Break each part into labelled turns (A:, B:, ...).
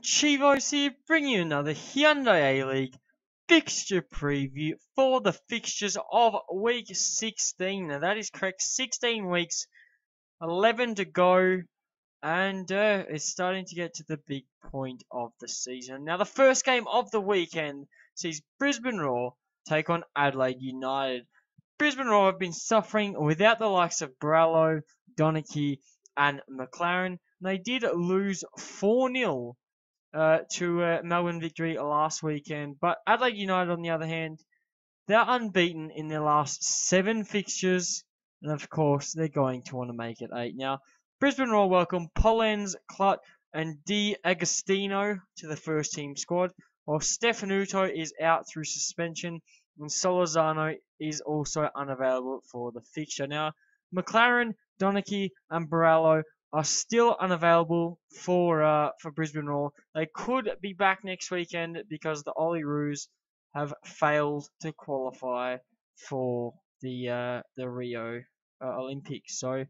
A: Chivos here, bringing you another Hyundai A-League fixture preview for the fixtures of week 16. Now that is correct, 16 weeks, 11 to go, and it's starting to get to the big point of the season. Now the first game of the weekend sees Brisbane Roar take on Adelaide United. Brisbane Roar have been suffering without the likes of Brallo, Donachie, and McLaren. They did lose 4-0 to Melbourne Victory last weekend. But Adelaide United, on the other hand, they're unbeaten in their last 7 fixtures. And of course, they're going to want to make it 8. Now, Brisbane Roar welcome Pollens, Clut, and Di Agostino to the first team squad, while Stefanuto is out through suspension, and Solorzano is also unavailable for the fixture. Now, McLaren, Donachie, and Barallo are still unavailable for Brisbane Roar. They could be back next weekend because the Olyroos have failed to qualify for the Rio Olympics. So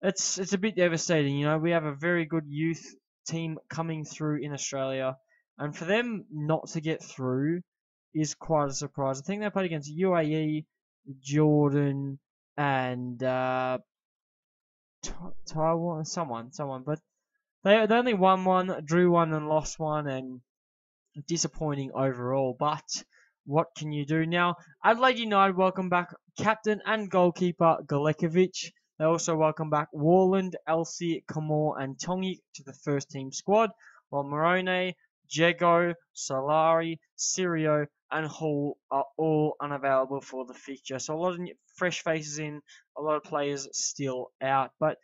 A: it's a bit devastating. You know, we have a very good youth team coming through in Australia, and for them not to get through is quite a surprise. I think they played against UAE, Jordan, and Taiwan, someone, but they only won one, drew one, and lost one, and disappointing overall. But what can you do now? Adelaide United welcome back captain and goalkeeper Galekovic. They also welcome back Warland, Elsie, Kamor, and Tongi to the first team squad, while Morone, Jego, Solari, Sirio, and Hall are all unavailable for the fixture. So a lot of fresh faces in, a lot of players still out. But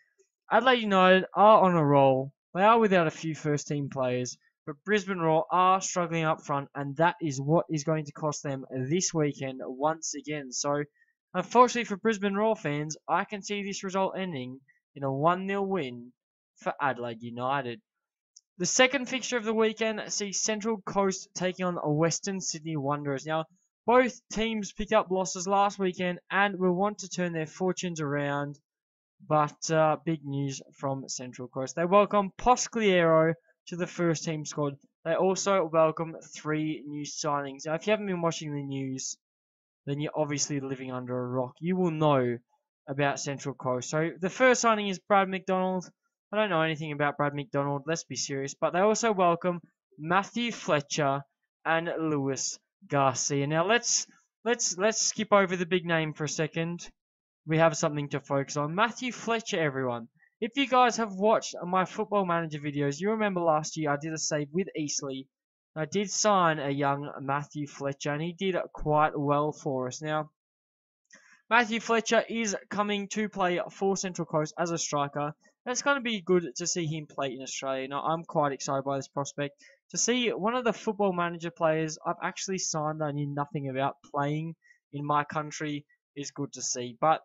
A: Adelaide United are on a roll. They are without a few first team players, but Brisbane Roar are struggling up front, and that is what is going to cost them this weekend once again. So unfortunately for Brisbane Roar fans, I can see this result ending in a 1-0 win for Adelaide United. The second fixture of the weekend sees Central Coast taking on Western Sydney Wanderers. Now, both teams picked up losses last weekend and will want to turn their fortunes around, but big news from Central Coast. They welcome Poscliero to the first team squad. They also welcome 3 new signings. Now, if you haven't been watching the news, then you're obviously living under a rock. You will know about Central Coast. So the first signing is Brad McDonald. I don't know anything about Brad McDonald, let's be serious. But they also welcome Matthew Fletcher and Lewis Garcia. Now let's skip over the big name for a second. We have something to focus on. Matthew Fletcher, everyone. If you guys have watched my Football Manager videos, you remember last year I did a save with Eastleigh. I did sign a young Matthew Fletcher, and he did quite well for us. Now, Matthew Fletcher is coming to play for Central Coast as a striker. And it's going to be good to see him play in Australia. Now, I'm quite excited by this prospect. To see one of the Football Manager players I've actually signed that I knew nothing about playing in my country is good to see. But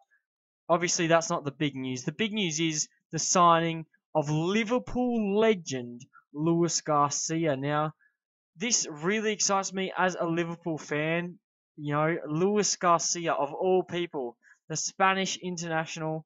A: obviously, that's not the big news. The big news is the signing of Liverpool legend Lewis Garcia. Now, this really excites me as a Liverpool fan. You know, Lewis Garcia, of all people, the Spanish international,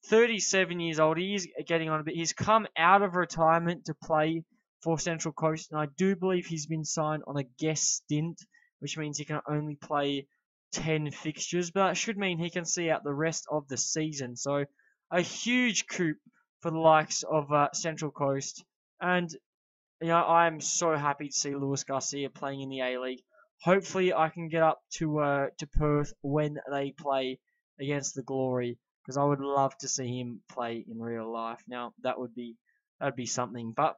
A: 37 years old. He is getting on a bit. He's come out of retirement to play for Central Coast, and I do believe he's been signed on a guest stint, which means he can only play 10 fixtures, but that should mean he can see out the rest of the season. So a huge coup for the likes of Central Coast, and you know, I'm so happy to see Lewis Garcia playing in the A-League. Hopefully I can get up to Perth when they play against the Glory, because I would love to see him play in real life. Now that'd be something. But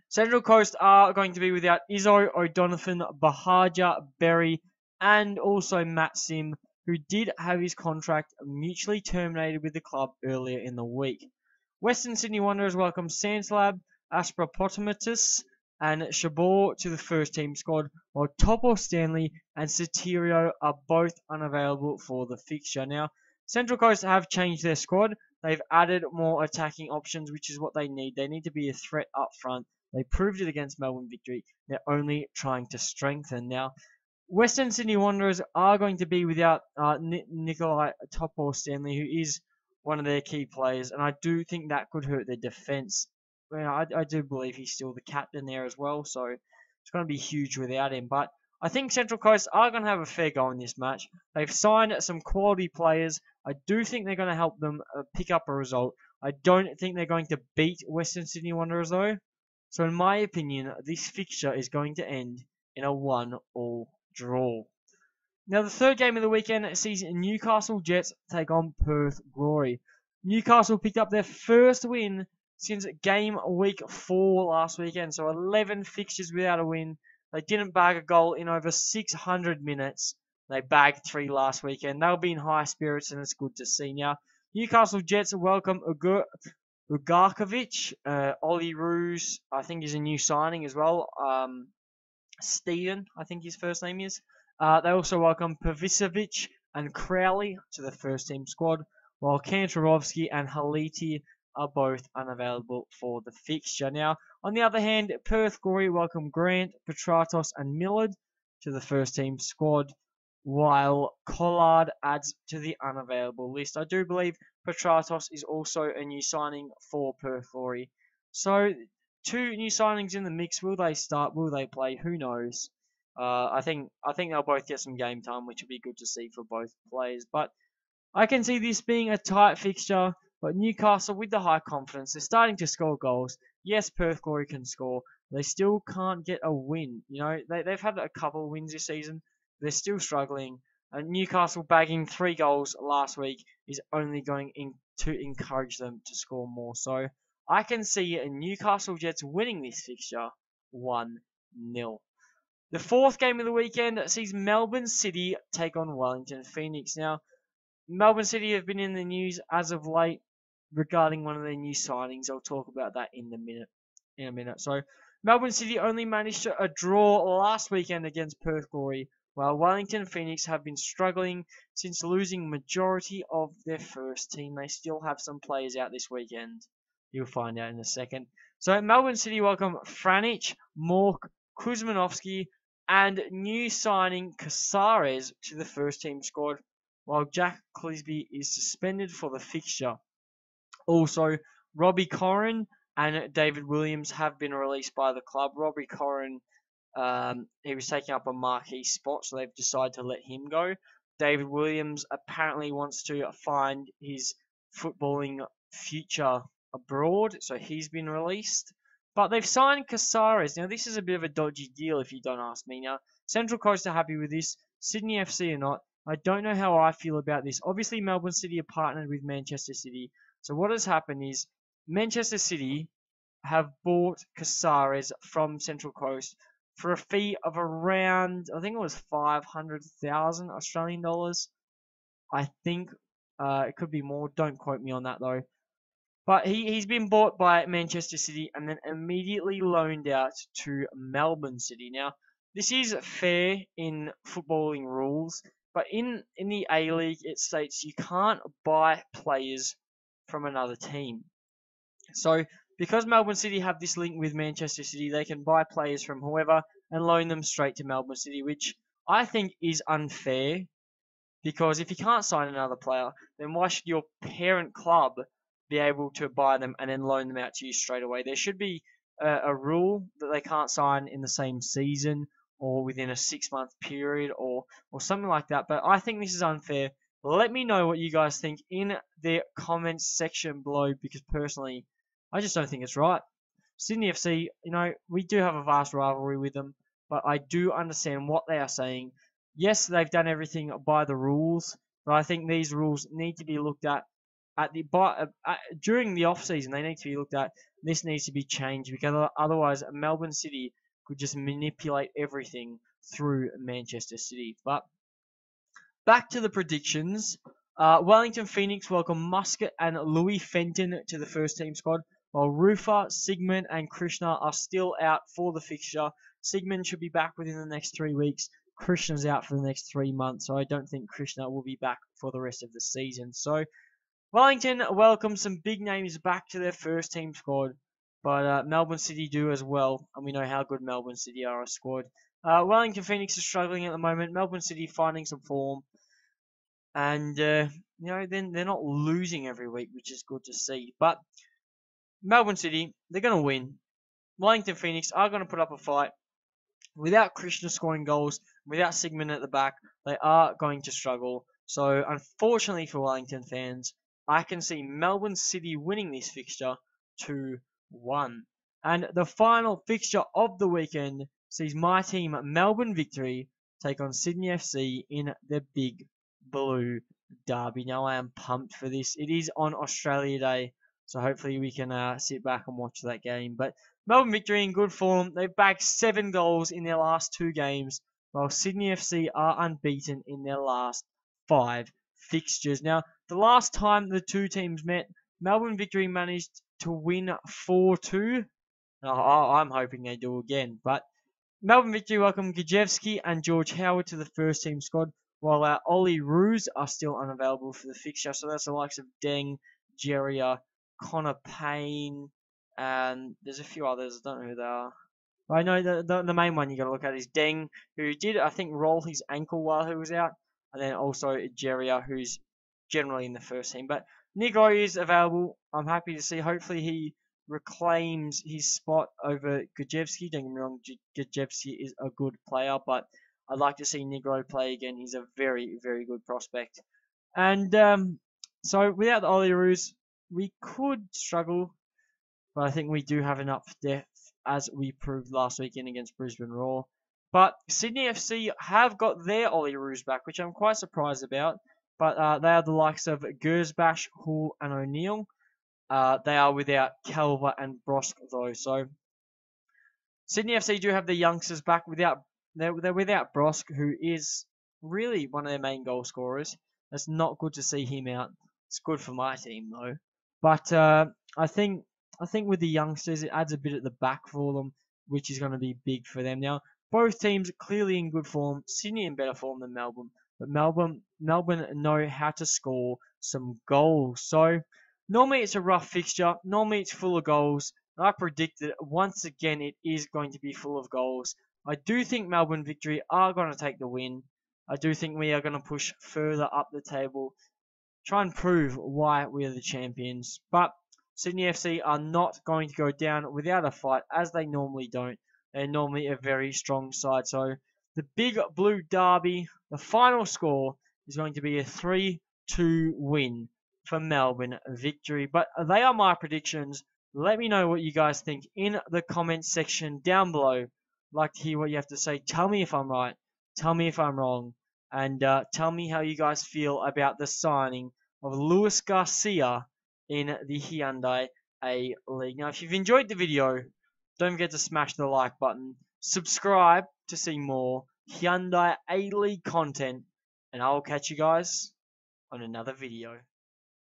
A: Central Coast are going to be without Izzo, O'Donovan, Bahaja, Berry, and also Matt Sim, who did have his contract mutually terminated with the club earlier in the week. Western Sydney Wanderers welcome Sanslab, Aspropotomatus, and Shabor to the first team squad, while Topo Stanley and Sotirio are both unavailable for the fixture. Now, Central Coast have changed their squad. They've added more attacking options, which is what they need. They need to be a threat up front. They proved it against Melbourne Victory. They're only trying to strengthen. Now, Western Sydney Wanderers are going to be without Nikolai Topo Stanley, who is one of their key players, and I do think that could hurt their defence well, I do believe he's still the captain there as well, so it's going to be huge without him. But I think Central Coast are going to have a fair go in this match. They've signed some quality players. I do think they're going to help them pick up a result. I don't think they're going to beat Western Sydney Wanderers though. So in my opinion, this fixture is going to end in a 1-1 draw. Now, the third game of the weekend sees Newcastle Jets take on Perth Glory. Newcastle picked up their first win since game week 4 last weekend, so 11 fixtures without a win. They didn't bag a goal in over 600 minutes. They bagged 3 last weekend. They'll be in high spirits, and it's good to see. Now, Newcastle Jets welcome Ugarkovic, Ollie Roos, I think is a new signing as well. Steven, I think his first name is. They also welcome Pavicevic and Crowley to the first team squad, while Kantarovsky and Haliti are both unavailable for the fixture. Now, on the other hand, Perth Glory welcome Grant, Petratos and Millard to the first team squad, while Collard adds to the unavailable list. I do believe Petratos is also a new signing for Perth Glory. So, 2 new signings in the mix. Will they start? Will they play? Who knows? I think they'll both get some game time, which will be good to see for both players. But I can see this being a tight fixture. But Newcastle, with the high confidence, they're starting to score goals. Yes, Perth Glory can score. They still can't get a win. You know, they've had a couple of wins this season. They're still struggling. And Newcastle bagging 3 goals last week is only going to encourage them to score more. So I can see Newcastle Jets winning this fixture 1-0. The fourth game of the weekend sees Melbourne City take on Wellington Phoenix. Now, Melbourne City have been in the news as of late regarding one of their new signings. I'll talk about that in a minute. So, Melbourne City only managed a draw last weekend against Perth Glory, while Wellington Phoenix have been struggling since losing majority of their first team. They still have some players out this weekend. You'll find out in a second. So, Melbourne City welcome Franich, Mork, Kuzmanovsky, and new signing Casares to the first team squad, while Jack Clisby is suspended for the fixture. Also, Robbie Corrin and David Williams have been released by the club. Robbie Corrin, he was taking up a marquee spot, so they've decided to let him go. David Williams apparently wants to find his footballing future abroad, so he's been released. But they've signed Casares. Now, this is a bit of a dodgy deal if you don't ask me. Now, Central Coast are happy with this. Sydney FC are not. I don't know how I feel about this. Obviously, Melbourne City are partnered with Manchester City. So what has happened is Manchester City have bought Casares from Central Coast for a fee of around, I think it was 500,000 Australian dollars. I think it could be more. Don't quote me on that though. But he's been bought by Manchester City and then immediately loaned out to Melbourne City. Now, this is fair in footballing rules, but in the A-League, it states you can't buy players from another team. So, because Melbourne City have this link with Manchester City, they can buy players from whoever and loan them straight to Melbourne City, which I think is unfair. Because if you can't sign another player, then why should your parent club be able to buy them and then loan them out to you straight away? There should be a rule that they can't sign in the same season or within a 6-month period or something like that. But I think this is unfair. Let me know what you guys think in the comments section below, because personally, I just don't think it's right. Sydney FC, you know, we do have a vast rivalry with them, but I do understand what they are saying. Yes, they've done everything by the rules, but I think these rules need to be looked at during the off season. They need to be looked at. This needs to be changed, because otherwise Melbourne City could just manipulate everything through Manchester City. But back to the predictions. Wellington Phoenix welcome Muscat and Louis Fenton to the first team squad, while Rufa, Sigmund, and Krishna are still out for the fixture. Sigmund should be back within the next 3 weeks. Krishna's out for the next 3 months, so I don't think Krishna will be back for the rest of the season. So Wellington welcomes some big names back to their first team squad, but Melbourne City do as well, and we know how good Melbourne City are a squad. Wellington Phoenix is struggling at the moment. Melbourne City finding some form, and you know, then they're not losing every week, which is good to see. But Melbourne City, they're going to win. Wellington Phoenix are going to put up a fight. Without Krishna scoring goals, without Sigmund at the back, they are going to struggle. So, unfortunately for Wellington fans, I can see Melbourne City winning this fixture 2-1. And the final fixture of the weekend sees my team, Melbourne Victory, take on Sydney FC in the Big Blue Derby. Now, I am pumped for this. It is on Australia Day, so hopefully we can sit back and watch that game. But Melbourne Victory in good form. They've bagged 7 goals in their last 2 games, while Sydney FC are unbeaten in their last 5 fixtures. Now, the last time the two teams met, Melbourne Victory managed to win 4-2. I'm hoping they do again. But Melbourne Victory welcome Gajewski and George Howard to the first team squad, while Ollie Roos are still unavailable for the fixture. So that's the likes of Deng, Jeria, Connor Payne, and there's a few others. I don't know who they are. But I know the main one you got to look at is Deng, who did, I think, roll his ankle while he was out. And then also Jeria, who's generally in the first team. But Negro is available. I'm happy to see. Hopefully he reclaims his spot over Gajewski. Don't get me wrong, Gajewski is a good player, but I'd like to see Negro play again. He's a very, very good prospect. And so without the Olyroos, we could struggle, but I think we do have enough depth, as we proved last weekend against Brisbane Roar. But Sydney FC have got their Olyroos back, which I'm quite surprised about. But they are the likes of Gersbach, Hull, and O'Neill. They are without Calver and Brosk though. So Sydney FC do have the youngsters back. They're without Brosk, who is really one of their main goal scorers. It's not good to see him out. It's good for my team though. But I think with the youngsters, it adds a bit at the back for them, which is going to be big for them. Now, both teams clearly in good form. Sydney in better form than Melbourne, but Melbourne know how to score some goals. So normally it's a rough fixture. Normally it's full of goals. And I predict that once again it is going to be full of goals. I do think Melbourne Victory are going to take the win. I do think we are going to push further up the table, try and prove why we are the champions. But Sydney FC are not going to go down without a fight, as they normally don't. They're normally a very strong side. So the Big Blue Derby, the final score is going to be a 3-2 win for Melbourne Victory. But they are my predictions. Let me know what you guys think in the comments section down below. I'd like to hear what you have to say. Tell me if I'm right. Tell me if I'm wrong. And tell me how you guys feel about the signing of Luis Garcia in the Hyundai A-League. Now, if you've enjoyed the video, don't forget to smash the like button. Subscribe to see more Hyundai A-League content. And I will catch you guys on another video.